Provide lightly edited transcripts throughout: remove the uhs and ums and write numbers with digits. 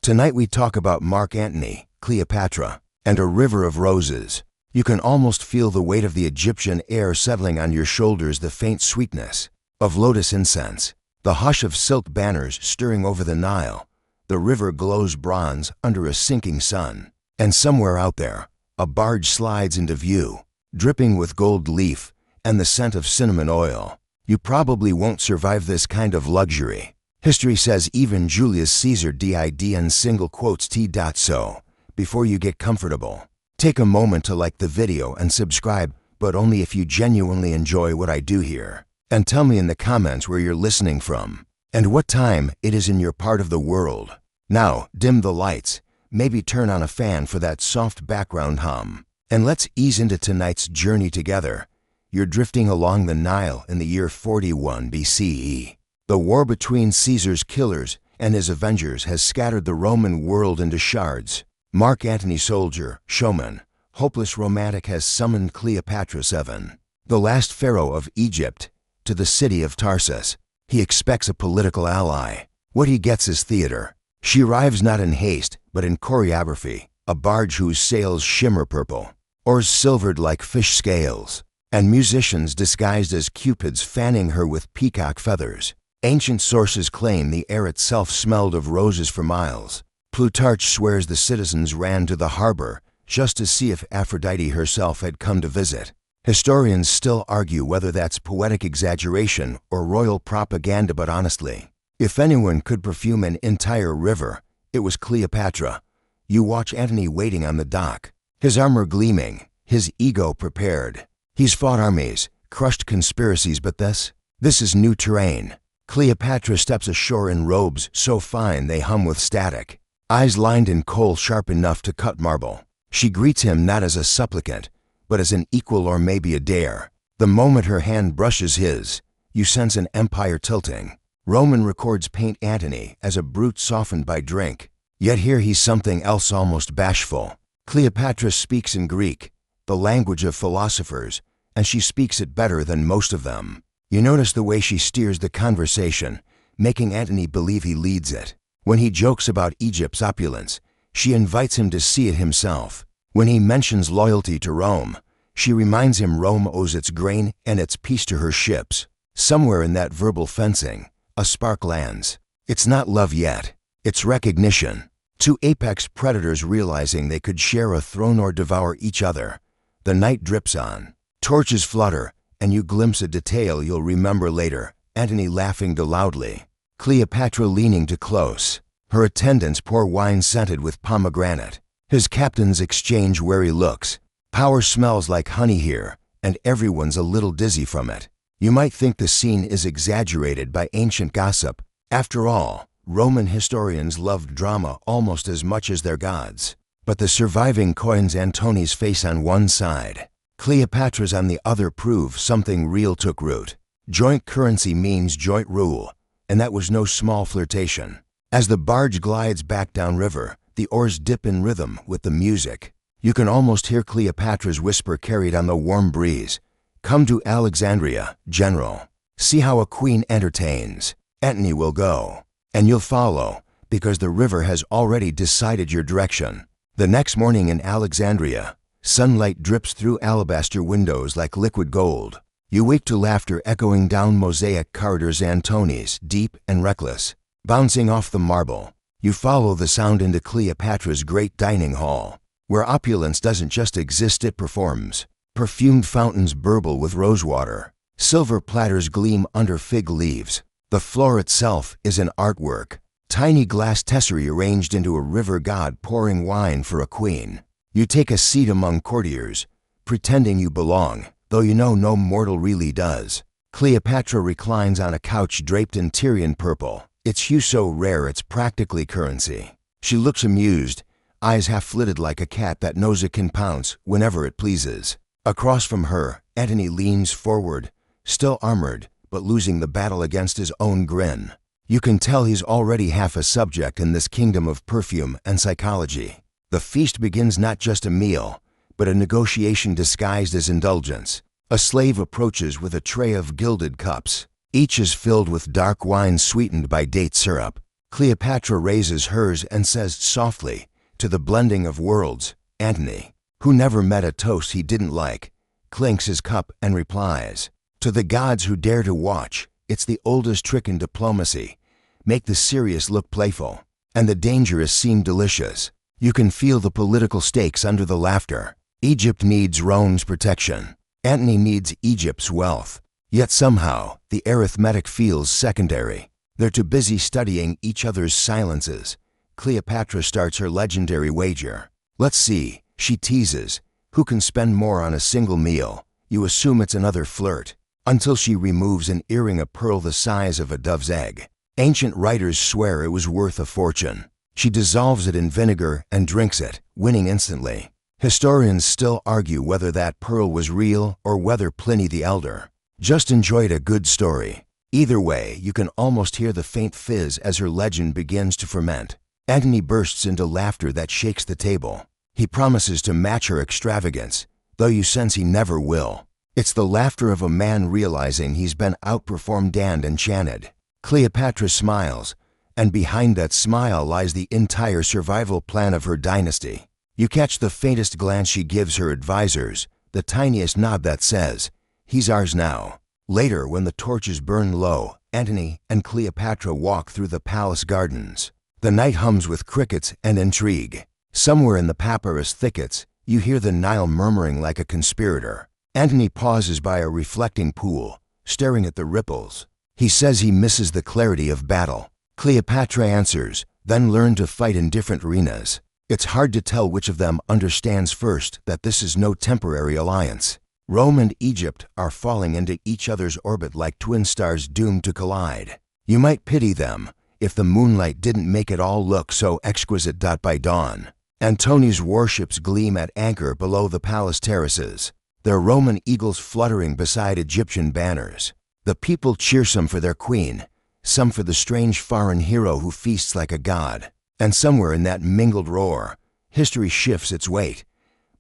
Tonight we talk about Mark Antony, Cleopatra, and a river of roses. You can almost feel the weight of the Egyptian air settling on your shoulders, the faint sweetness of lotus incense, the hush of silk banners stirring over the Nile. The river glows bronze under a sinking sun, and somewhere out there, a barge slides into view, dripping with gold leaf and the scent of cinnamon oil. You probably won't survive this kind of luxury. History says even Julius Caesar did in single quotes so. Before you get comfortable, take a moment to like the video and subscribe, but only if you genuinely enjoy what I do here. And tell me in the comments where you're listening from, and what time it is in your part of the world. Now, dim the lights, maybe turn on a fan for that soft background hum, and let's ease into tonight's journey together. You're drifting along the Nile in the year 41 BCE. The war between Caesar's killers and his avengers has scattered the Roman world into shards. Mark Antony, soldier, showman, hopeless romantic, has summoned Cleopatra VII, the last pharaoh of Egypt, to the city of Tarsus. He expects a political ally. What he gets is theater. She arrives not in haste, but in choreography, a barge whose sails shimmer purple, oars silvered like fish scales, and musicians disguised as cupids fanning her with peacock feathers. Ancient sources claim the air itself smelled of roses for miles. Plutarch swears the citizens ran to the harbor just to see if Aphrodite herself had come to visit. Historians still argue whether that's poetic exaggeration or royal propaganda, but honestly, if anyone could perfume an entire river, it was Cleopatra. You watch Antony waiting on the dock, his armor gleaming, his ego prepared. He's fought armies, crushed conspiracies, but this is new terrain. Cleopatra steps ashore in robes so fine they hum with static, eyes lined in kohl sharp enough to cut marble. She greets him not as a supplicant, but as an equal, or maybe a dare. The moment her hand brushes his, you sense an empire tilting. Roman records paint Antony as a brute softened by drink, yet here he's something else, almost bashful. Cleopatra speaks in Greek, the language of philosophers, and she speaks it better than most of them. You notice the way she steers the conversation, making Antony believe he leads it. When he jokes about Egypt's opulence, she invites him to see it himself. When he mentions loyalty to Rome, she reminds him Rome owes its grain and its peace to her ships. Somewhere in that verbal fencing, a spark lands. It's not love yet, it's recognition. Two apex predators realizing they could share a throne or devour each other. The night drips on, torches flutter, and you glimpse a detail you'll remember later. Antony laughing too loudly, Cleopatra leaning too close. Her attendants pour wine scented with pomegranate. His captains exchange wary looks. Power smells like honey here, and everyone's a little dizzy from it. You might think the scene is exaggerated by ancient gossip. After all, Roman historians loved drama almost as much as their gods. But the surviving coins, Antony's face on one side, Cleopatra's on the other, prove something real took root. Joint currency means joint rule, and that was no small flirtation. As the barge glides back downriver, the oars dip in rhythm with the music. You can almost hear Cleopatra's whisper carried on the warm breeze. Come to Alexandria, General. See how a queen entertains. Antony will go, and you'll follow, because the river has already decided your direction. The next morning in Alexandria, sunlight drips through alabaster windows like liquid gold. You wake to laughter echoing down mosaic corridors, Antony's deep and reckless, bouncing off the marble. You follow the sound into Cleopatra's great dining hall, where opulence doesn't just exist, it performs. Perfumed fountains burble with rosewater. Silver platters gleam under fig leaves. The floor itself is an artwork. Tiny glass tesserae arranged into a river god pouring wine for a queen. You take a seat among courtiers, pretending you belong, though you know no mortal really does. Cleopatra reclines on a couch draped in Tyrian purple, its hue so rare it's practically currency. She looks amused, eyes half-lidded like a cat that knows it can pounce whenever it pleases. Across from her, Antony leans forward, still armored, but losing the battle against his own grin. You can tell he's already half a subject in this kingdom of perfume and psychology. The feast begins not just a meal, but a negotiation disguised as indulgence. A slave approaches with a tray of gilded cups. Each is filled with dark wine sweetened by date syrup. Cleopatra raises hers and says softly, "To the blending of worlds." Antony, who never met a toast he didn't like, clinks his cup and replies, "To the gods who dare to watch. It's the oldest trick in diplomacy. Make the serious look playful, and the dangerous seem delicious." You can feel the political stakes under the laughter. Egypt needs Rome's protection. Antony needs Egypt's wealth. Yet somehow, the arithmetic feels secondary. They're too busy studying each other's silences. Cleopatra starts her legendary wager. "Let's see," she teases. "Who can spend more on a single meal?" You assume it's another flirt, until she removes an earring, a pearl the size of a dove's egg. Ancient writers swear it was worth a fortune. She dissolves it in vinegar and drinks it, winning instantly. Historians still argue whether that pearl was real or whether Pliny the Elder just enjoyed a good story. Either way, you can almost hear the faint fizz as her legend begins to ferment. Antony bursts into laughter that shakes the table. He promises to match her extravagance, though you sense he never will. It's the laughter of a man realizing he's been outperformed and enchanted. Cleopatra smiles, and behind that smile lies the entire survival plan of her dynasty. You catch the faintest glance she gives her advisors, the tiniest nod that says, "He's ours now." Later, when the torches burn low, Antony and Cleopatra walk through the palace gardens. The night hums with crickets and intrigue. Somewhere in the papyrus thickets, you hear the Nile murmuring like a conspirator. Antony pauses by a reflecting pool, staring at the ripples. He says he misses the clarity of battle. Cleopatra answers, "Then learn to fight in different arenas." It's hard to tell which of them understands first that this is no temporary alliance. Rome and Egypt are falling into each other's orbit like twin stars doomed to collide. You might pity them if the moonlight didn't make it all look so exquisite. By dawn, Antony's warships gleam at anchor below the palace terraces, their Roman eagles fluttering beside Egyptian banners. The people cheer, some for their queen, some for the strange foreign hero who feasts like a god. And somewhere in that mingled roar, history shifts its weight.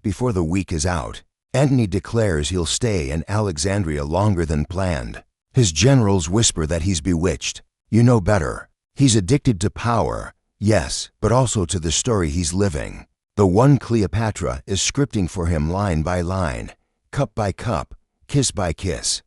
Before the week is out, Antony declares he'll stay in Alexandria longer than planned. His generals whisper that he's bewitched. You know better. He's addicted to power, yes, but also to the story he's living. The one Cleopatra is scripting for him line by line, cup by cup, kiss by kiss.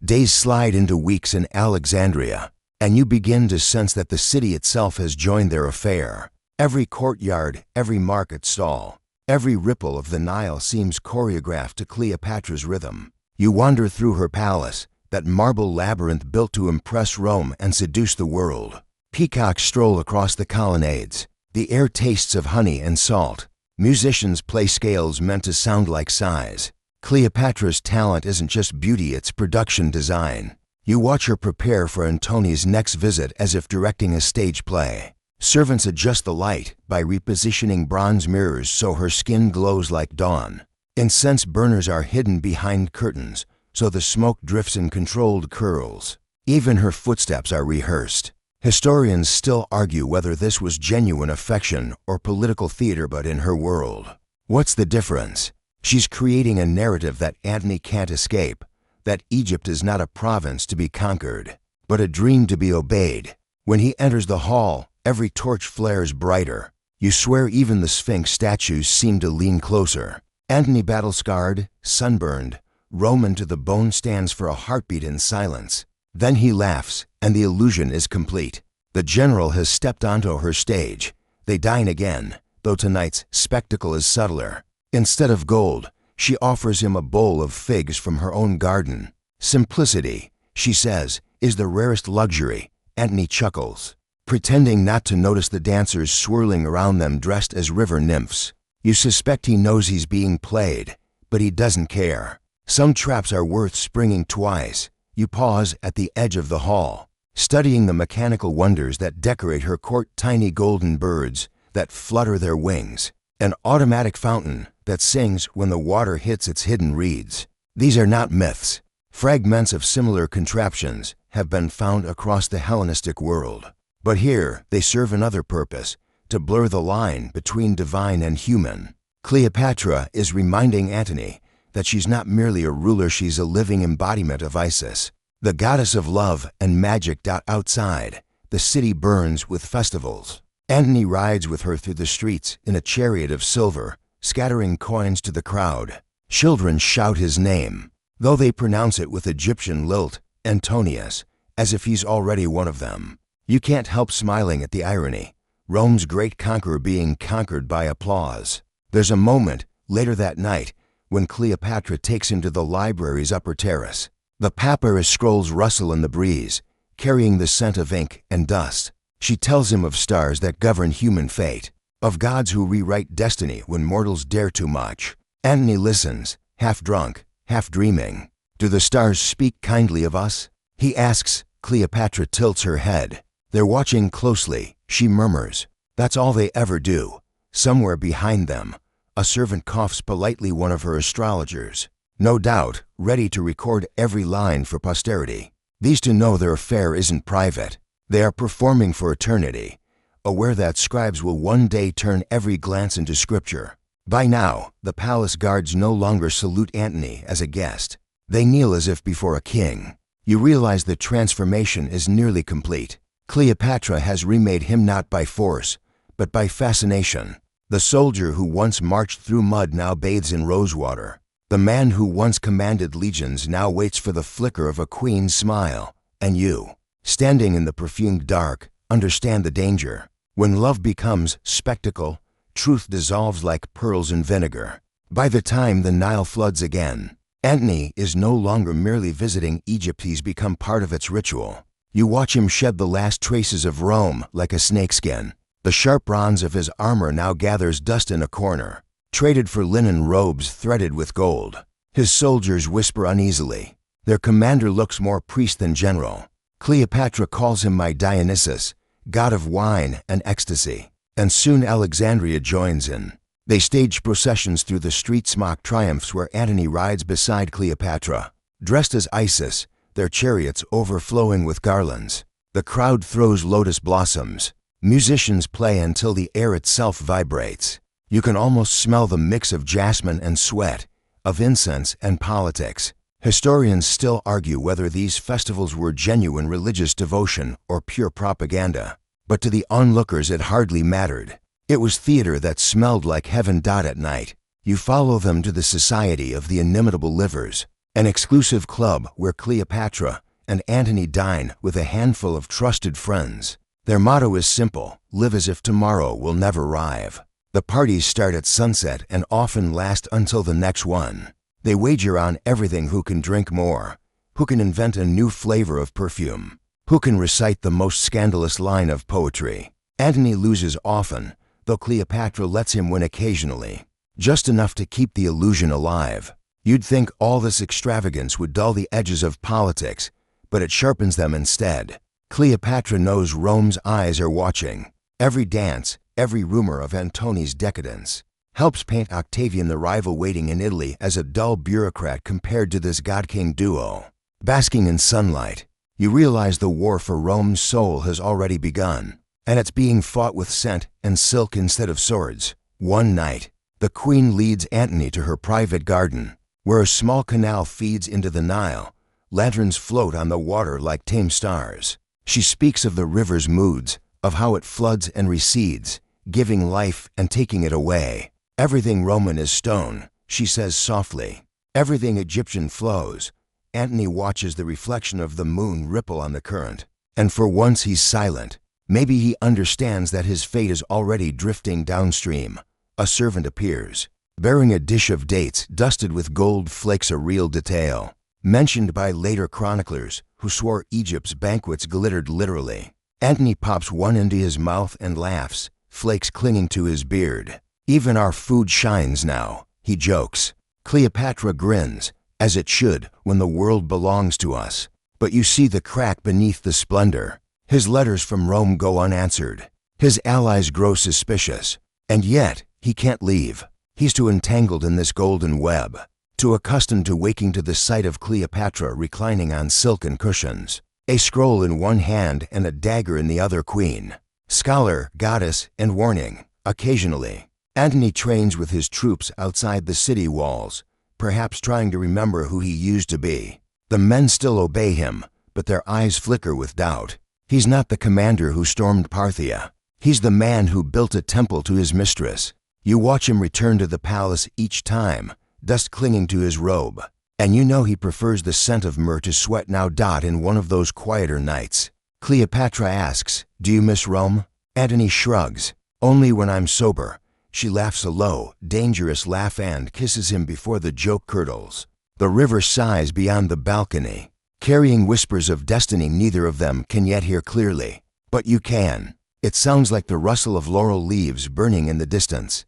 Days slide into weeks in Alexandria, and you begin to sense that the city itself has joined their affair. Every courtyard, every market stall, every ripple of the Nile seems choreographed to Cleopatra's rhythm. You wander through her palace, that marble labyrinth built to impress Rome and seduce the world. Peacocks stroll across the colonnades. The air tastes of honey and salt. Musicians play scales meant to sound like sighs. Cleopatra's talent isn't just beauty, it's production design. You watch her prepare for Antony's next visit as if directing a stage play. Servants adjust the light by repositioning bronze mirrors so her skin glows like dawn. Incense burners are hidden behind curtains so the smoke drifts in controlled curls. Even her footsteps are rehearsed. Historians still argue whether this was genuine affection or political theater, but in her world, what's the difference? She's creating a narrative that Antony can't escape, that Egypt is not a province to be conquered, but a dream to be obeyed. When he enters the hall, every torch flares brighter. You swear even the Sphinx statues seem to lean closer. Antony, battle-scarred, sunburned, Roman to the bone, stands for a heartbeat in silence. Then he laughs, and the illusion is complete. The general has stepped onto her stage. They dine again, though tonight's spectacle is subtler. Instead of gold, she offers him a bowl of figs from her own garden. Simplicity, she says, is the rarest luxury. Antony chuckles, pretending not to notice the dancers swirling around them dressed as river nymphs. You suspect he knows he's being played, but he doesn't care. Some traps are worth springing twice. You pause at the edge of the hall, studying the mechanical wonders that decorate her court. Tiny golden birds that flutter their wings, an automatic fountain that sings when the water hits its hidden reeds. These are not myths. Fragments of similar contraptions have been found across the Hellenistic world. But here they serve another purpose, to blur the line between divine and human. Cleopatra is reminding Antony that she's not merely a ruler, she's a living embodiment of Isis, the goddess of love and magic. Outside, the city burns with festivals. Antony rides with her through the streets in a chariot of silver, scattering coins to the crowd. Children shout his name, though they pronounce it with Egyptian lilt, Antonius, as if he's already one of them. You can't help smiling at the irony, Rome's great conqueror being conquered by applause. There's a moment, later that night, when Cleopatra takes him to the library's upper terrace. The papyrus scrolls rustle in the breeze, carrying the scent of ink and dust. She tells him of stars that govern human fate, of gods who rewrite destiny when mortals dare too much. Antony listens, half drunk, half dreaming. Do the stars speak kindly of us? He asks. Cleopatra tilts her head. They're watching closely, she murmurs. That's all they ever do. Somewhere behind them, a servant coughs politely one of her astrologers, no doubt ready to record every line for posterity. These two know their affair isn't private. They are performing for eternity, aware that scribes will one day turn every glance into scripture. By now, the palace guards no longer salute Antony as a guest. They kneel as if before a king. You realize the transformation is nearly complete. Cleopatra has remade him not by force, but by fascination. The soldier who once marched through mud now bathes in rosewater. The man who once commanded legions now waits for the flicker of a queen's smile. And you, standing in the perfumed dark, understand the danger. When love becomes spectacle, truth dissolves like pearls in vinegar. By the time the Nile floods again, Antony is no longer merely visiting Egypt, he's become part of its ritual. You watch him shed the last traces of Rome like a snakeskin. The sharp bronze of his armor now gathers dust in a corner, traded for linen robes threaded with gold. His soldiers whisper uneasily. Their commander looks more priest than general. Cleopatra calls him my Dionysus, god of wine and ecstasy. And soon Alexandria joins in. They stage processions through the streets, mock triumphs where Antony rides beside Cleopatra, dressed as Isis, their chariots overflowing with garlands. The crowd throws lotus blossoms. Musicians play until the air itself vibrates. You can almost smell the mix of jasmine and sweat, of incense and politics. Historians still argue whether these festivals were genuine religious devotion or pure propaganda. But to the onlookers it hardly mattered. It was theater that smelled like heaven. At night, you follow them to the Society of the Inimitable Livers, an exclusive club where Cleopatra and Antony dine with a handful of trusted friends. Their motto is simple: live as if tomorrow will never arrive. The parties start at sunset and often last until the next one. They wager on everything: who can drink more, who can invent a new flavor of perfume, who can recite the most scandalous line of poetry. Antony loses often, though Cleopatra lets him win occasionally, just enough to keep the illusion alive. You'd think all this extravagance would dull the edges of politics, but it sharpens them instead. Cleopatra knows Rome's eyes are watching. Every dance, every rumor of Antony's decadence, helps paint Octavian, the rival waiting in Italy, as a dull bureaucrat compared to this god-king duo. Basking in sunlight, you realize the war for Rome's soul has already begun, and it's being fought with scent and silk instead of swords. One night, the queen leads Antony to her private garden, where a small canal feeds into the Nile. Lanterns float on the water like tame stars. She speaks of the river's moods, of how it floods and recedes, giving life and taking it away. Everything Roman is stone, she says softly. Everything Egyptian flows. Antony watches the reflection of the moon ripple on the current, and for once he's silent. Maybe he understands that his fate is already drifting downstream. A servant appears, bearing a dish of dates dusted with gold flakes, a real detail, mentioned by later chroniclers who swore Egypt's banquets glittered literally. Antony pops one into his mouth and laughs, flakes clinging to his beard. Even our food shines now, he jokes. Cleopatra grins, as it should when the world belongs to us. But you see the crack beneath the splendor. His letters from Rome go unanswered. His allies grow suspicious. And yet, he can't leave. He's too entangled in this golden web, too accustomed to waking to the sight of Cleopatra reclining on silken cushions, a scroll in one hand and a dagger in the other. Queen, scholar, goddess, and warning. Occasionally, Antony trains with his troops outside the city walls, perhaps trying to remember who he used to be. The men still obey him, but their eyes flicker with doubt. He's not the commander who stormed Parthia. He's the man who built a temple to his mistress. You watch him return to the palace each time, dust clinging to his robe, and you know he prefers the scent of myrrh to sweat now. In one of those quieter nights, Cleopatra asks, "Do you miss Rome?" Antony shrugs. "Only when I'm sober." She laughs a low, dangerous laugh and kisses him before the joke curdles. The river sighs beyond the balcony, carrying whispers of destiny neither of them can yet hear clearly. But you can. It sounds like the rustle of laurel leaves burning in the distance.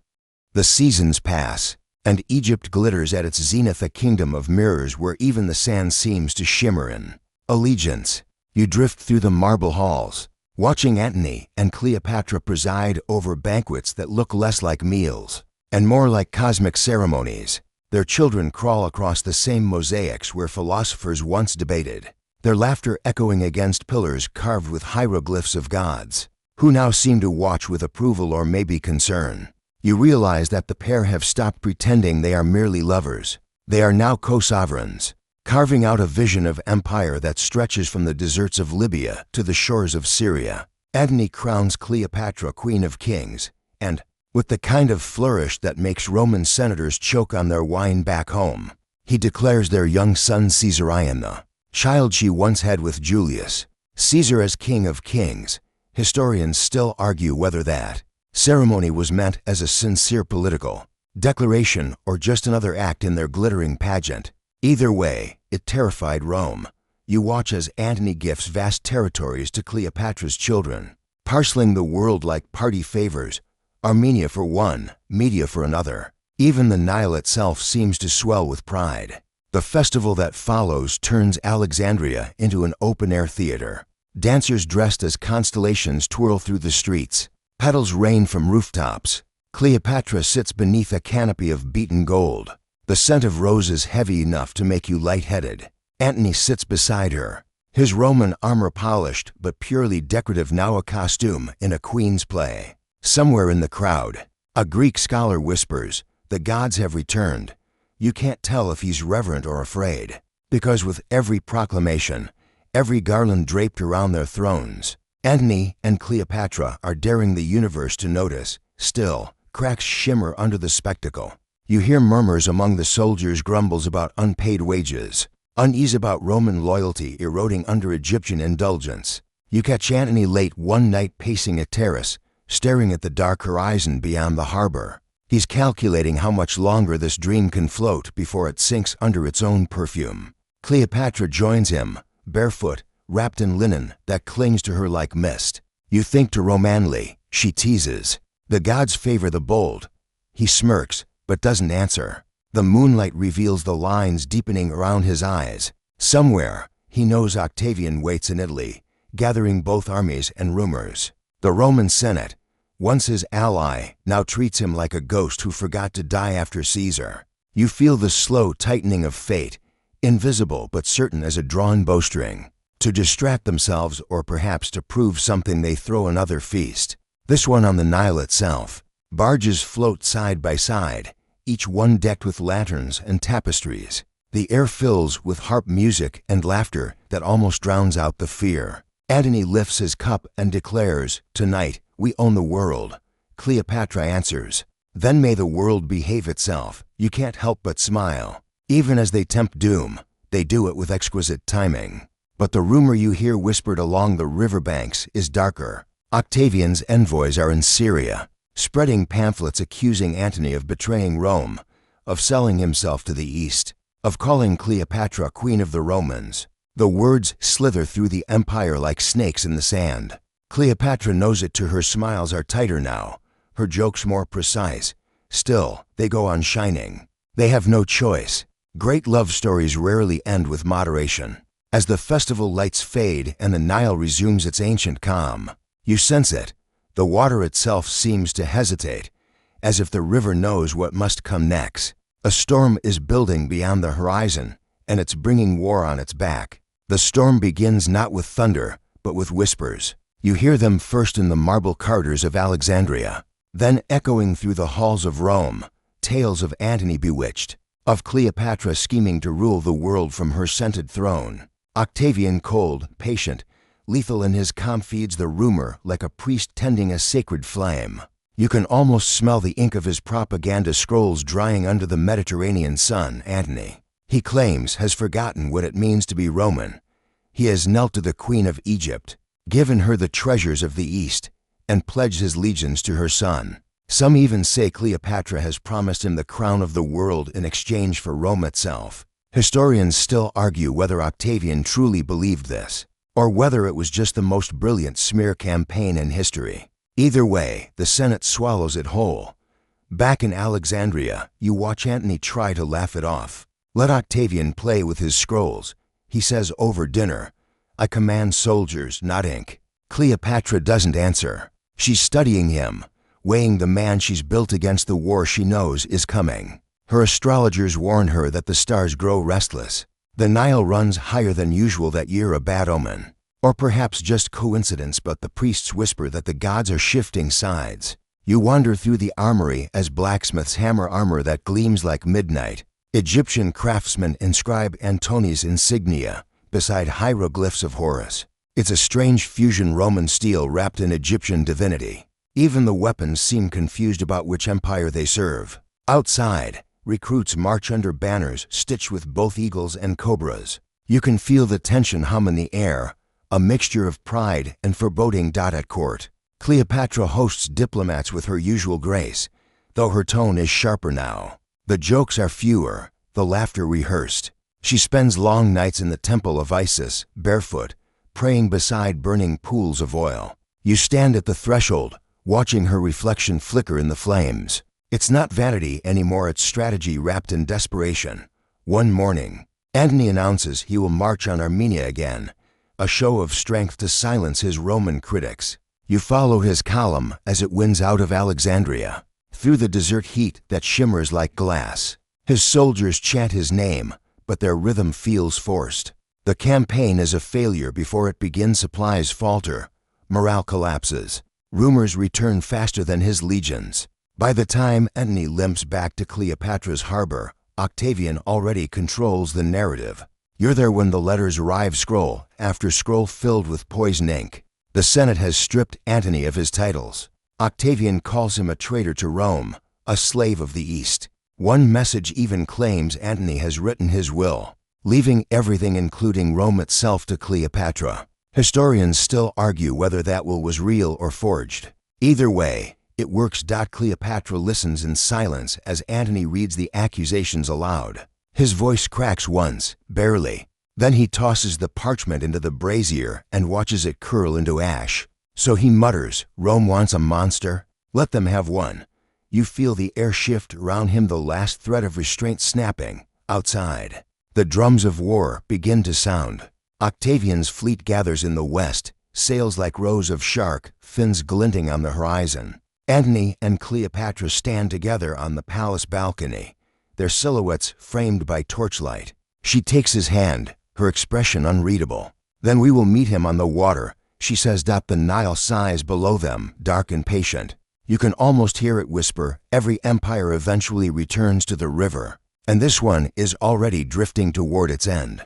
The seasons pass, and Egypt glitters at its zenith, a kingdom of mirrors where even the sand seems to shimmer in allegiance. You drift through the marble halls, watching Antony and Cleopatra preside over banquets that look less like meals and more like cosmic ceremonies. Their children crawl across the same mosaics where philosophers once debated, their laughter echoing against pillars carved with hieroglyphs of gods, who now seem to watch with approval or maybe concern. You realize that the pair have stopped pretending they are merely lovers. They are now co-sovereigns, carving out a vision of empire that stretches from the deserts of Libya to the shores of Syria. Antony crowns Cleopatra Queen of Kings, and, with the kind of flourish that makes Roman senators choke on their wine back home, he declares their young son Caesarion, the child she once had with Julius Caesar, as King of Kings. Historians still argue whether that ceremony was meant as a sincere political declaration or just another act in their glittering pageant. Either way, it terrified Rome. You watch as Antony gifts vast territories to Cleopatra's children, parceling the world like party favors, Armenia for one, Media for another. Even the Nile itself seems to swell with pride. The festival that follows turns Alexandria into an open-air theater. Dancers dressed as constellations twirl through the streets. Petals rain from rooftops. Cleopatra sits beneath a canopy of beaten gold, the scent of roses heavy enough to make you lightheaded. Antony sits beside her, his Roman armor polished but purely decorative, now a costume in a queen's play. Somewhere in the crowd, a Greek scholar whispers, "The gods have returned." You can't tell if he's reverent or afraid, because with every proclamation, every garland draped around their thrones, Antony and Cleopatra are daring the universe to notice. Still, cracks shimmer under the spectacle. You hear murmurs among the soldiers, grumbles about unpaid wages, unease about Roman loyalty eroding under Egyptian indulgence. You catch Antony late one night pacing a terrace, staring at the dark horizon beyond the harbor. He's calculating how much longer this dream can float before it sinks under its own perfume. Cleopatra joins him, barefoot, wrapped in linen that clings to her like mist. You think to romanly, she teases. "The gods favor the bold." He smirks, but doesn't answer. The moonlight reveals the lines deepening around his eyes. Somewhere, he knows Octavian waits in Italy, gathering both armies and rumors. The Roman Senate, once his ally, now treats him like a ghost who forgot to die after Caesar. You feel the slow tightening of fate, invisible but certain as a drawn bowstring. To distract themselves, or perhaps to prove something, they throw another feast. This one on the Nile itself. Barges float side by side, each one decked with lanterns and tapestries. The air fills with harp music and laughter that almost drowns out the fear. Antony lifts his cup and declares, "Tonight, we own the world." Cleopatra answers, "Then may the world behave itself." You can't help but smile. Even as they tempt doom, they do it with exquisite timing. But the rumor you hear whispered along the riverbanks is darker. Octavian's envoys are in Syria, spreading pamphlets accusing Antony of betraying Rome, of selling himself to the East, of calling Cleopatra Queen of the Romans. The words slither through the empire like snakes in the sand. Cleopatra knows it too. Her smiles are tighter now, her jokes more precise. Still, they go on shining. They have no choice. Great love stories rarely end with moderation. As the festival lights fade and the Nile resumes its ancient calm, you sense it. The water itself seems to hesitate, as if the river knows what must come next. A storm is building beyond the horizon, and it's bringing war on its back. The storm begins not with thunder, but with whispers. You hear them first in the marble corridors of Alexandria, then echoing through the halls of Rome, tales of Antony bewitched, of Cleopatra scheming to rule the world from her scented throne, Octavian cold, patient, lethal in his calm feeds the rumor like a priest tending a sacred flame. You can almost smell the ink of his propaganda scrolls drying under the Mediterranean sun. Antony, he claims, has forgotten what it means to be Roman. He has knelt to the Queen of Egypt, given her the treasures of the East, and pledged his allegiance to her son. Some even say Cleopatra has promised him the crown of the world in exchange for Rome itself. Historians still argue whether Octavian truly believed this, or whether it was just the most brilliant smear campaign in history. Either way, the Senate swallows it whole. Back in Alexandria, you watch Antony try to laugh it off. Let Octavian play with his scrolls. He says over dinner, "I command soldiers, not ink." Cleopatra doesn't answer. She's studying him, weighing the man she's built against the war she knows is coming. Her astrologers warn her that the stars grow restless. The Nile runs higher than usual that year, a bad omen. Or perhaps just coincidence, but the priests whisper that the gods are shifting sides. You wander through the armory as blacksmiths hammer armor that gleams like midnight. Egyptian craftsmen inscribe Antony's insignia beside hieroglyphs of Horus. It's a strange fusion, Roman steel wrapped in Egyptian divinity. Even the weapons seem confused about which empire they serve. Outside, recruits march under banners stitched with both eagles and cobras. You can feel the tension hum in the air, a mixture of pride and foreboding. At court, Cleopatra hosts diplomats with her usual grace, though her tone is sharper now. The jokes are fewer, the laughter rehearsed. She spends long nights in the temple of Isis, barefoot, praying beside burning pools of oil. You stand at the threshold, watching her reflection flicker in the flames. It's not vanity anymore, it's strategy wrapped in desperation. One morning, Antony announces he will march on Armenia again, a show of strength to silence his Roman critics. You follow his column as it winds out of Alexandria, through the desert heat that shimmers like glass. His soldiers chant his name, but their rhythm feels forced. The campaign is a failure before it begins. Supplies falter, morale collapses. Rumors return faster than his legions. By the time Antony limps back to Cleopatra's harbor, Octavian already controls the narrative. You're there when the letters arrive, scroll after scroll filled with poison ink. The Senate has stripped Antony of his titles. Octavian calls him a traitor to Rome, a slave of the East. One message even claims Antony has written his will, leaving everything including Rome itself to Cleopatra. Historians still argue whether that will was real or forged. Either way, it works. Cleopatra listens in silence as Antony reads the accusations aloud. His voice cracks once, barely. Then he tosses the parchment into the brazier and watches it curl into ash. So he mutters, "Rome wants a monster? Let them have one." You feel the air shift around him, the last thread of restraint snapping. Outside, the drums of war begin to sound. Octavian's fleet gathers in the west, sails like rows of shark fins glinting on the horizon. Antony and Cleopatra stand together on the palace balcony, their silhouettes framed by torchlight. She takes his hand, her expression unreadable. "Then we will meet him on the water," she says. The Nile sighs below them, dark and patient. You can almost hear it whisper, "Every empire eventually returns to the river, and this one is already drifting toward its end."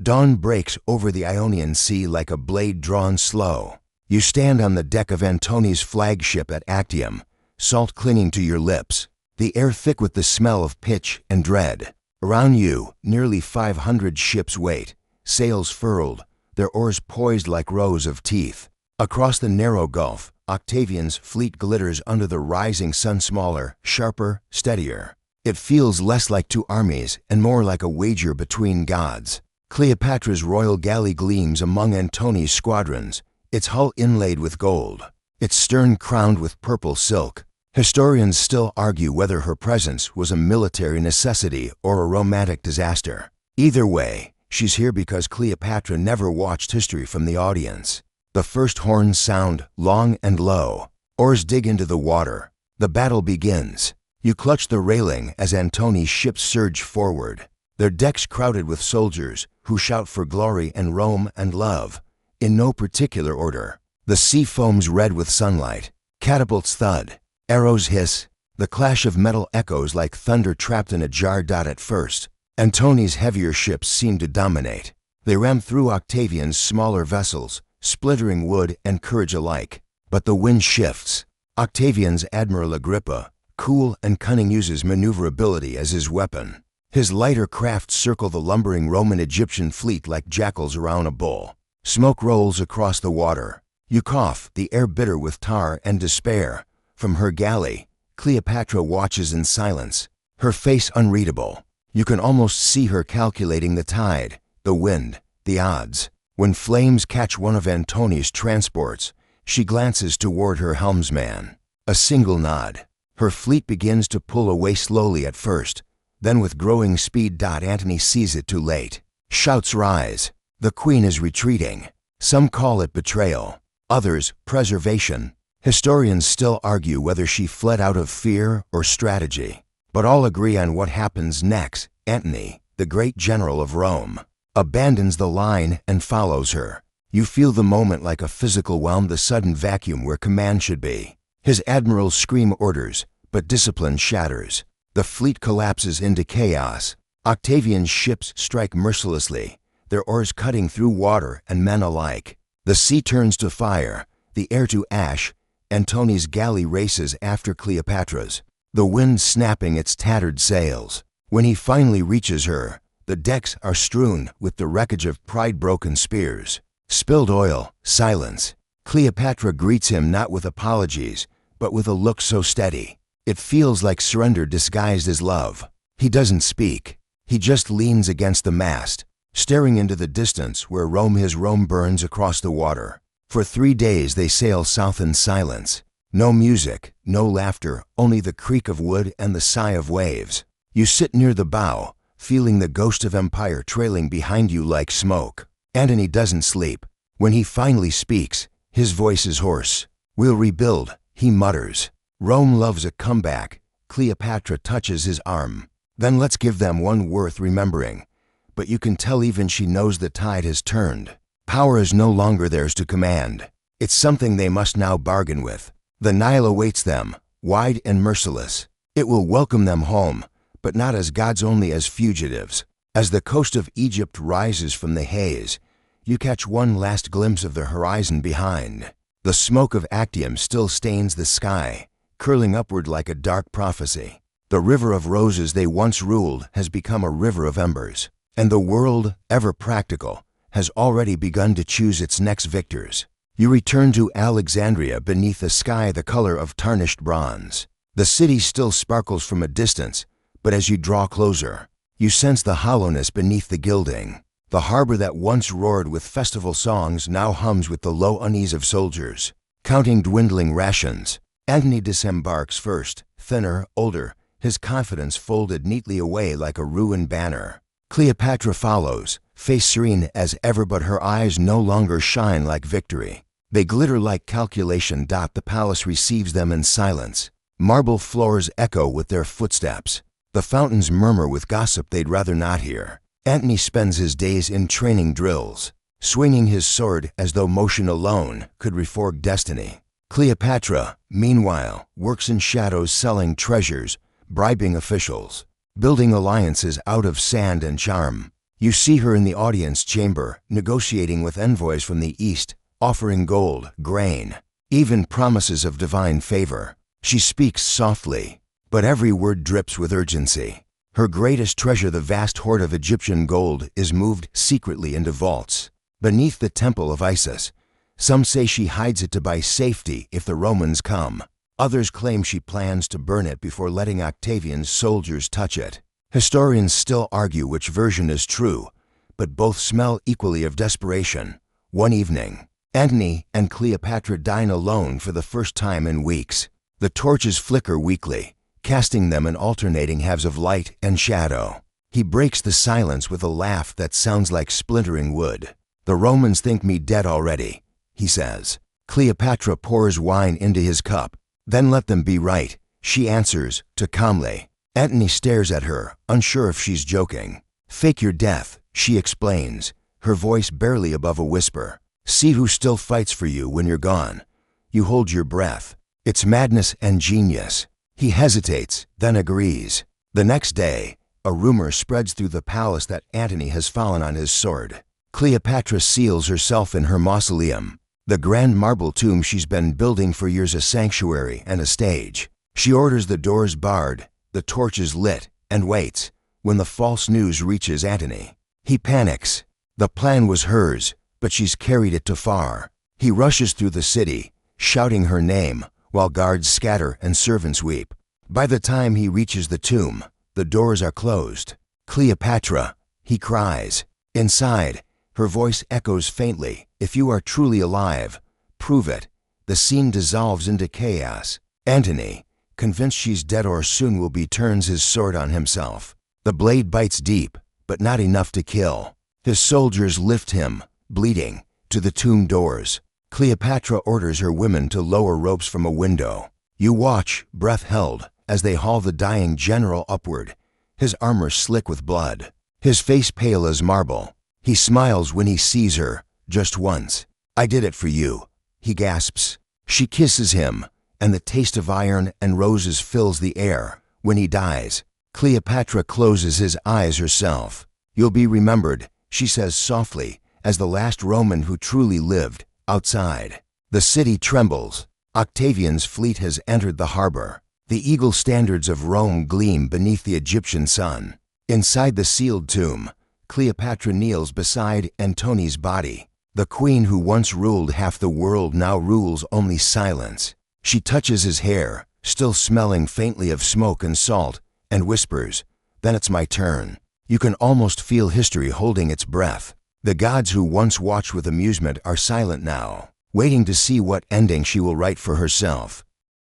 Dawn breaks over the Ionian Sea like a blade drawn slow. You stand on the deck of Antony's flagship at Actium, salt clinging to your lips, the air thick with the smell of pitch and dread. Around you, nearly 500 ships wait, sails furled, their oars poised like rows of teeth. Across the narrow gulf, Octavian's fleet glitters under the rising sun, smaller, sharper, steadier. It feels less like two armies and more like a wager between gods. Cleopatra's royal galley gleams among Antony's squadrons, its hull inlaid with gold, its stern crowned with purple silk. Historians still argue whether her presence was a military necessity or a romantic disaster. Either way, she's here because Cleopatra never watched history from the audience. The first horns sound, long and low. Oars dig into the water. The battle begins. You clutch the railing as Antony's ships surge forward, their decks crowded with soldiers who shout for glory and Rome and love, in no particular order. The sea foams red with sunlight. Catapults thud. Arrows hiss. The clash of metal echoes like thunder trapped in a jar. At first, Antony's heavier ships seem to dominate. They ram through Octavian's smaller vessels, splintering wood and courage alike. But the wind shifts. Octavian's Admiral Agrippa, cool and cunning, uses maneuverability as his weapon. His lighter crafts circle the lumbering Roman-Egyptian fleet like jackals around a bull. Smoke rolls across the water. You cough, the air bitter with tar and despair. From her galley, Cleopatra watches in silence, her face unreadable. You can almost see her calculating the tide, the wind, the odds. When flames catch one of Antony's transports, she glances toward her helmsman. A single nod. Her fleet begins to pull away slowly at first. Then with growing speed, Antony sees it too late. Shouts rise. The queen is retreating. Some call it betrayal, others preservation. Historians still argue whether she fled out of fear or strategy. But all agree on what happens next. Antony, the great general of Rome, abandons the line and follows her. You feel the moment like a physical whelm, the sudden vacuum where command should be. His admirals scream orders, but discipline shatters. The fleet collapses into chaos. Octavian's ships strike mercilessly, their oars cutting through water and men alike. The sea turns to fire, the air to ash. Antony's galley races after Cleopatra's, the wind snapping its tattered sails. When he finally reaches her, the decks are strewn with the wreckage of pride-broken spears. Spilled oil, silence. Cleopatra greets him not with apologies, but with a look so steady. It feels like surrender disguised as love. He doesn't speak. He just leans against the mast, staring into the distance where his Rome burns across the water. For 3 days they sail south in silence. No music, no laughter, only the creak of wood and the sigh of waves. You sit near the bow, feeling the ghost of empire trailing behind you like smoke. Antony doesn't sleep. When he finally speaks, his voice is hoarse. "We'll rebuild," he mutters. "Rome loves a comeback." Cleopatra touches his arm. "Then let's give them one worth remembering." But you can tell even she knows the tide has turned. Power is no longer theirs to command. It's something they must now bargain with. The Nile awaits them, wide and merciless. It will welcome them home, but not as gods, only as fugitives. As the coast of Egypt rises from the haze, you catch one last glimpse of the horizon behind. The smoke of Actium still stains the sky, curling upward like a dark prophecy. The river of roses they once ruled has become a river of embers, and the world, ever practical, has already begun to choose its next victors. You return to Alexandria beneath a sky the color of tarnished bronze. The city still sparkles from a distance, but as you draw closer, you sense the hollowness beneath the gilding. The harbor that once roared with festival songs now hums with the low unease of soldiers, counting dwindling rations. Antony disembarks first, thinner, older, his confidence folded neatly away like a ruined banner. Cleopatra follows, face serene as ever, but her eyes no longer shine like victory. They glitter like calculation. The palace receives them in silence. Marble floors echo with their footsteps. The fountains murmur with gossip they'd rather not hear. Antony spends his days in training drills, swinging his sword as though motion alone could reforge destiny. Cleopatra, meanwhile, works in shadows, selling treasures, bribing officials, building alliances out of sand and charm. You see her in the audience chamber, negotiating with envoys from the east, offering gold, grain, even promises of divine favor. She speaks softly, but every word drips with urgency. Her greatest treasure, the vast hoard of Egyptian gold, is moved secretly into vaults beneath the temple of Isis. Some say she hides it to buy safety if the Romans come. Others claim she plans to burn it before letting Octavian's soldiers touch it. Historians still argue which version is true, but both smell equally of desperation. One evening, Antony and Cleopatra dine alone for the first time in weeks. The torches flicker weakly, casting them in alternating halves of light and shadow. He breaks the silence with a laugh that sounds like splintering wood. "The Romans think me dead already," he says. Cleopatra pours wine into his cup. "Then let them be right," she answers, too calmly. Antony stares at her, unsure if she's joking. "Fake your death," she explains, her voice barely above a whisper. "See who still fights for you when you're gone. You hold your breath. It's madness and genius." He hesitates, then agrees. The next day, a rumor spreads through the palace that Antony has fallen on his sword. Cleopatra seals herself in her mausoleum, the grand marble tomb she's been building for years, a sanctuary and a stage. She orders the doors barred, the torches lit, and waits. When the false news reaches Antony, he panics. The plan was hers, but she's carried it too far. He rushes through the city, shouting her name, while guards scatter and servants weep. By the time he reaches the tomb, the doors are closed. "Cleopatra," he cries. Inside, her voice echoes faintly, "If you are truly alive, prove it." The scene dissolves into chaos. Antony, convinced she's dead or soon will be, turns his sword on himself. The blade bites deep, but not enough to kill. His soldiers lift him, bleeding, to the tomb doors. Cleopatra orders her women to lower ropes from a window. You watch, breath held, as they haul the dying general upward, his armor slick with blood, his face pale as marble. He smiles when he sees her, just once. "I did it for you," he gasps. She kisses him, and the taste of iron and roses fills the air. When he dies, Cleopatra closes his eyes herself. "You'll be remembered," she says softly, "as the last Roman who truly lived." Outside, the city trembles. Octavian's fleet has entered the harbor. The eagle standards of Rome gleam beneath the Egyptian sun. Inside the sealed tomb, Cleopatra kneels beside Antony's body. The queen who once ruled half the world now rules only silence. She touches his hair, still smelling faintly of smoke and salt, and whispers, "Then it's my turn." You can almost feel history holding its breath. The gods who once watched with amusement are silent now, waiting to see what ending she will write for herself.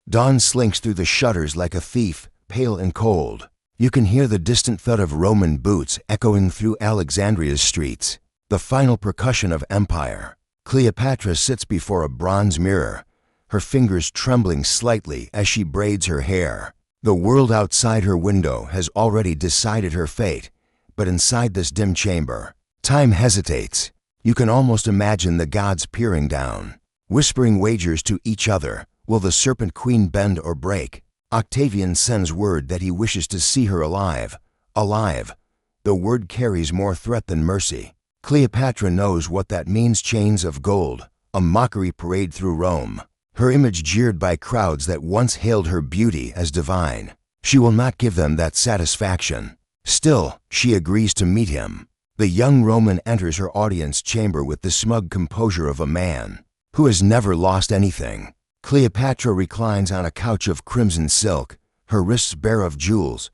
Dawn slinks through the shutters like a thief, pale and cold. You can hear the distant thud of Roman boots echoing through Alexandria's streets, the final percussion of empire. Cleopatra sits before a bronze mirror, her fingers trembling slightly as she braids her hair. The world outside her window has already decided her fate, but inside this dim chamber, time hesitates. You can almost imagine the gods peering down, whispering wagers to each other. Will the Serpent Queen bend or break? Octavian sends word that he wishes to see her alive. Alive. The word carries more threat than mercy. Cleopatra knows what that means. Chains of gold, a mockery parade through Rome, her image jeered by crowds that once hailed her beauty as divine. She will not give them that satisfaction. Still, she agrees to meet him. The young Roman enters her audience chamber with the smug composure of a man who has never lost anything. Cleopatra reclines on a couch of crimson silk, her wrists bare of jewels,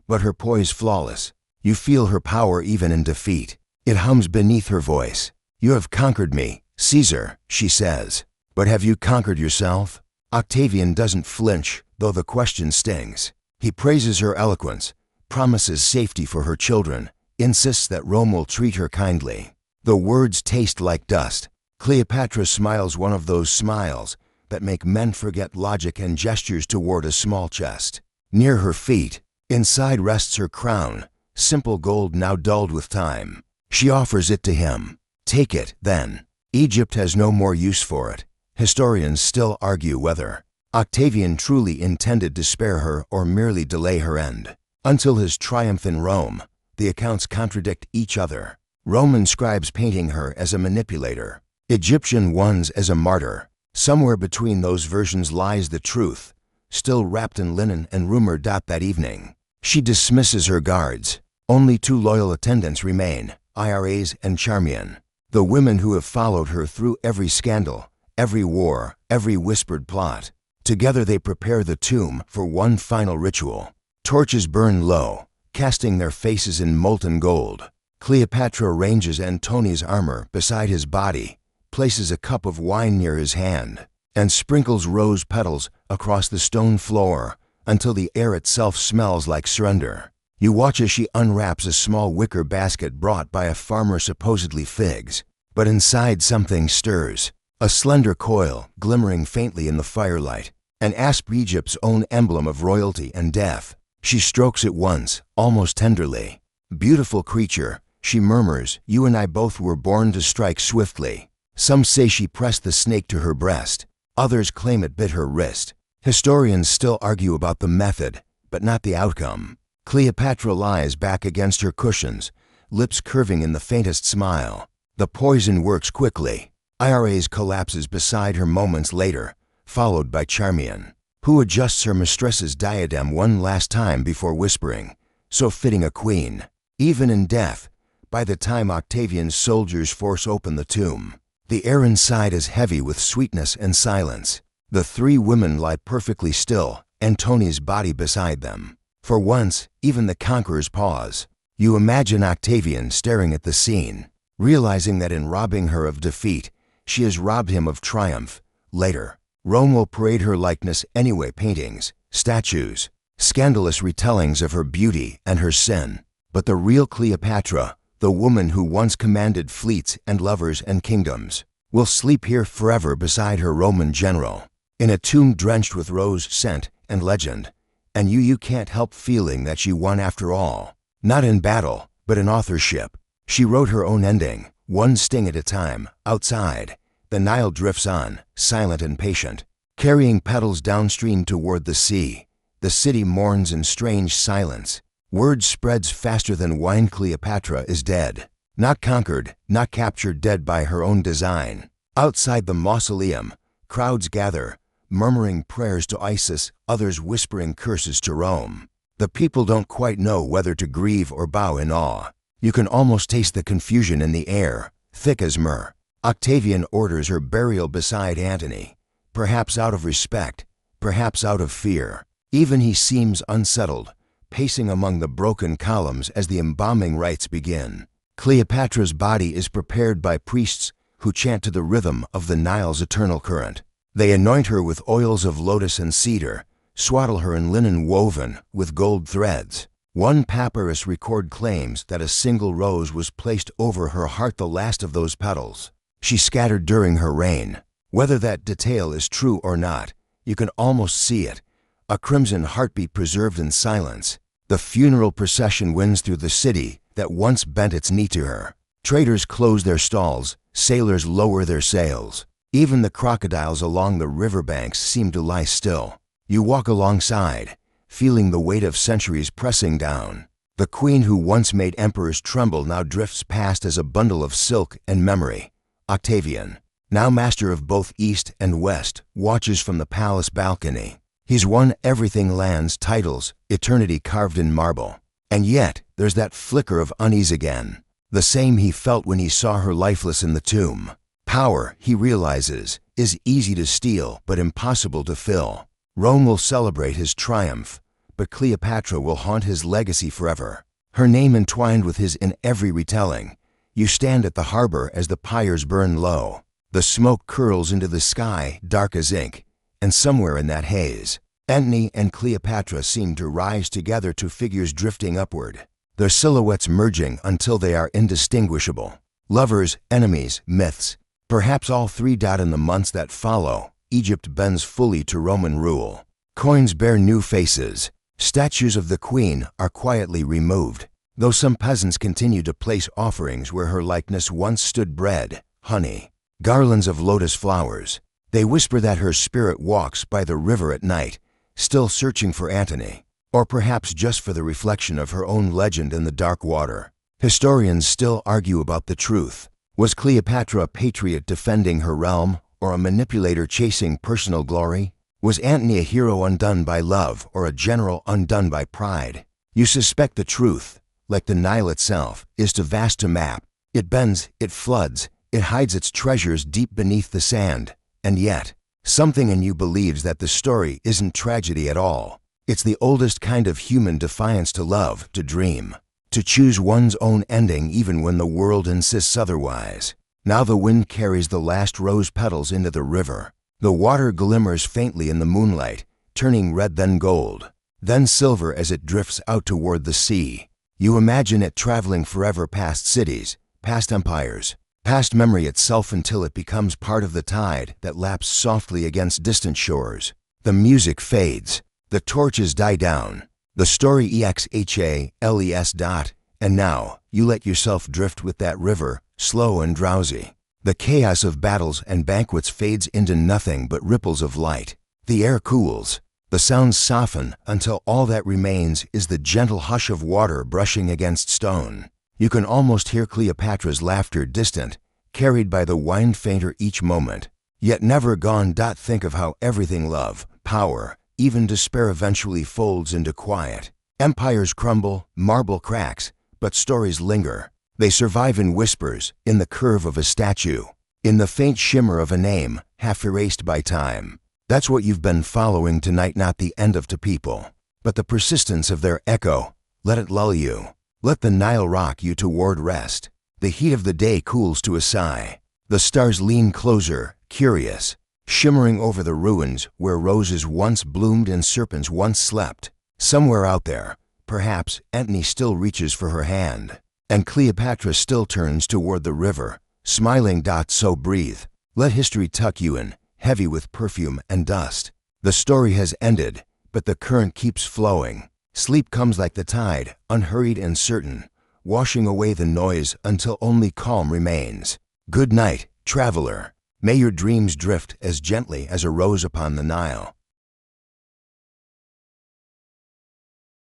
but her poise flawless. You feel her power even in defeat. It hums beneath her voice. "You have conquered me, Caesar," she says. "But have you conquered yourself?" Octavian doesn't flinch, though the question stings. He praises her eloquence, promises safety for her children, insists that Rome will treat her kindly. The words taste like dust. Cleopatra smiles, one of those smiles that make men forget logic, and gestures toward a small chest. Near her feet, inside rests her crown, simple gold now dulled with time. She offers it to him. "Take it, then." Egypt has no more use for it. Historians still argue whether Octavian truly intended to spare her or merely delay her end. Until his triumph in Rome, the accounts contradict each other. Roman scribes painting her as a manipulator, Egyptian ones as a martyr. Somewhere between those versions lies the truth, still wrapped in linen and rumor. That evening, she dismisses her guards. Only 2 loyal attendants remain, Iras and Charmian, the women who have followed her through every scandal, every war, every whispered plot. Together they prepare the tomb for one final ritual. Torches burn low, casting their faces in molten gold. Cleopatra arranges Antony's armor beside his body, places a cup of wine near his hand, and sprinkles rose petals across the stone floor until the air itself smells like surrender. You watch as she unwraps a small wicker basket brought by a farmer, supposedly figs. But inside something stirs, a slender coil glimmering faintly in the firelight, an asp, Egypt's own emblem of royalty and death. She strokes it once, almost tenderly. "Beautiful creature," she murmurs, "you and I both were born to strike swiftly." Some say she pressed the snake to her breast. Others claim it bit her wrist. Historians still argue about the method, but not the outcome. Cleopatra lies back against her cushions, lips curving in the faintest smile. The poison works quickly. Iris collapses beside her moments later, followed by Charmian, who adjusts her mistress's diadem one last time before whispering, "So fitting a queen." Even in death, by the time Octavian's soldiers force open the tomb, the air inside is heavy with sweetness and silence. The three women lie perfectly still, Antony's body beside them. For once, even the conquerors pause. You imagine Octavian staring at the scene, realizing that in robbing her of defeat, she has robbed him of triumph. Later, Rome will parade her likeness anyway: paintings, statues, scandalous retellings of her beauty and her sin. But the real Cleopatra, the woman who once commanded fleets and lovers and kingdoms, will sleep here forever beside her Roman general, in a tomb drenched with rose scent and legend. And you can't help feeling that she won after all. Not in battle, but in authorship. She wrote her own ending, one sting at a time. Outside, the Nile drifts on, silent and patient, carrying petals downstream toward the sea. The city mourns in strange silence. Word spreads faster than wine: Cleopatra is dead. Not conquered, not captured, dead by her own design. Outside the mausoleum, crowds gather, murmuring prayers to Isis, others whispering curses to Rome. The people don't quite know whether to grieve or bow in awe. You can almost taste the confusion in the air, thick as myrrh. Octavian orders her burial beside Antony, perhaps out of respect, perhaps out of fear. Even he seems unsettled, pacing among the broken columns as the embalming rites begin. Cleopatra's body is prepared by priests who chant to the rhythm of the Nile's eternal current. They anoint her with oils of lotus and cedar, swaddle her in linen woven with gold threads. One papyrus record claims that a single rose was placed over her heart, the last of those petals she scattered during her reign. Whether that detail is true or not, you can almost see it, a crimson heartbeat preserved in silence. The funeral procession winds through the city that once bent its knee to her. Traders close their stalls, sailors lower their sails. Even the crocodiles along the riverbanks seem to lie still. You walk alongside, feeling the weight of centuries pressing down. The queen who once made emperors tremble now drifts past as a bundle of silk and memory. Octavian, now master of both East and West, watches from the palace balcony. He's won everything: lands, titles, eternity carved in marble. And yet, there's that flicker of unease again, the same he felt when he saw her lifeless in the tomb. Power, he realizes, is easy to steal but impossible to fill. Rome will celebrate his triumph, but Cleopatra will haunt his legacy forever. Her name entwined with his in every retelling. You stand at the harbor as the pyres burn low. The smoke curls into the sky, dark as ink, and somewhere in that haze, Antony and Cleopatra seem to rise together, two figures drifting upward, their silhouettes merging until they are indistinguishable. Lovers, enemies, myths, perhaps all three. In the months that follow, Egypt bends fully to Roman rule. Coins bear new faces. Statues of the queen are quietly removed, though some peasants continue to place offerings where her likeness once stood: bread, honey, garlands of lotus flowers. They whisper that her spirit walks by the river at night, still searching for Antony, or perhaps just for the reflection of her own legend in the dark water. Historians still argue about the truth. Was Cleopatra a patriot defending her realm, or a manipulator chasing personal glory? Was Antony a hero undone by love, or a general undone by pride? You suspect the truth, like the Nile itself, is too vast to map. It bends, it floods, it hides its treasures deep beneath the sand. And yet, something in you believes that the story isn't tragedy at all. It's the oldest kind of human defiance: to love, to dream, to choose one's own ending even when the world insists otherwise. Now the wind carries the last rose petals into the river. The water glimmers faintly in the moonlight, turning red, then gold, then silver as it drifts out toward the sea. You imagine it traveling forever past cities, past empires, past memory itself, until it becomes part of the tide that laps softly against distant shores. The music fades, the torches die down, the story exhales. And now, you let yourself drift with that river, slow and drowsy. The chaos of battles and banquets fades into nothing but ripples of light. The air cools, the sounds soften, until all that remains is the gentle hush of water brushing against stone. You can almost hear Cleopatra's laughter, distant, carried by the wind fainter each moment, yet never gone. Think of how everything love, power, even despair eventually folds into quiet. Empires crumble, marble cracks, but stories linger. They survive in whispers, in the curve of a statue, in the faint shimmer of a name, half erased by time. That's what you've been following tonight, not the end of people, but the persistence of their echo. Let it lull you. Let the Nile rock you toward rest. The heat of the day cools to a sigh. The stars lean closer, curious, shimmering over the ruins where roses once bloomed and serpents once slept. Somewhere out there, perhaps, Antony still reaches for her hand, and Cleopatra still turns toward the river, smiling. So breathe. Let history tuck you in, heavy with perfume and dust. The story has ended, but the current keeps flowing. Sleep comes like the tide, unhurried and certain, washing away the noise until only calm remains. Good night, traveler. May your dreams drift as gently as a rose upon the Nile.